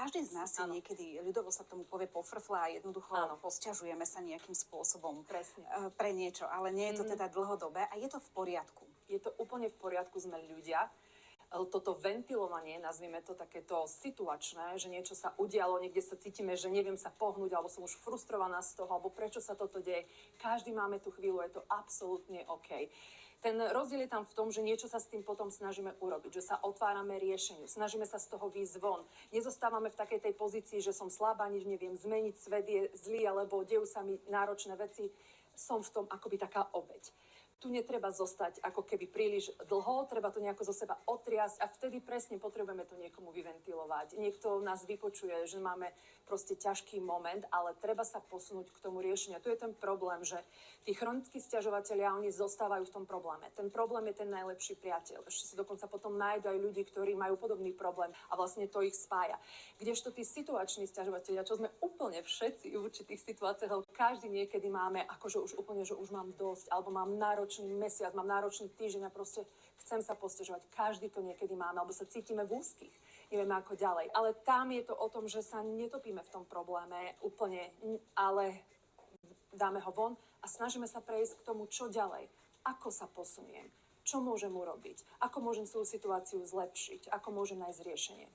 každý z nás si niekedy, ľudovo sa tomu povie, pofrflá a jednoducho posťažujeme sa nejakým spôsobom pre niečo, ale nie je to teda dlhodobé a je to v poriadku. Je to úplne v poriadku, sme ľudia. Toto ventilovanie, nazvime to takéto situačné, že niečo sa udialo, niekde sa cítime, že neviem sa pohnúť, alebo som už frustrovaná z toho, alebo prečo sa toto deje. Každý máme tú chvíľu, je to absolútne OK. Ten rozdiel je tam v tom, že niečo sa s tým potom snažíme urobiť, že sa otvárame riešeniu, snažíme sa z toho výjsť von. Nezostávame v takej tej pozícii, že som slabá, nič neviem zmeniť, svet je zlý, alebo dejú sa mi náročné veci. Som v tom akoby taká obeť. Tu netreba zostať ako keby príliš dlho, treba to nejako zo seba otriasť a vtedy presne potrebujeme to niekomu vyventilovať. Niekto nás vypočuje, že máme proste ťažký moment, ale treba sa posunúť k tomu riešeniu. Tu je ten problém, že tí chronickí sťažovatelia, oni zostávajú v tom probléme. Ten problém je ten najlepší priateľ. Ešte si dokonca potom nájdu aj ľudí, ktorí majú podobný problém a vlastne to ich spája. Kdežto tí situační sťažovatelia, čo sme úplne všetci v určitých situáciách, ale každý niekedy máme akože už úplne, že už mám dosť, alebo mám náročný mesiac, mám náročný týždeň a proste chcem sa posťažovať. Každý to niekedy máme, alebo sa cítime v úzkých. Nevieme ako ďalej. Ale tam je to o tom, že sa netopíme v tom probléme úplne, ale dáme ho von a snažíme sa prejsť k tomu, čo ďalej. Ako sa posuniem? Čo môžem urobiť? Ako môžem svoju situáciu zlepšiť? Ako môžem nájsť riešenie?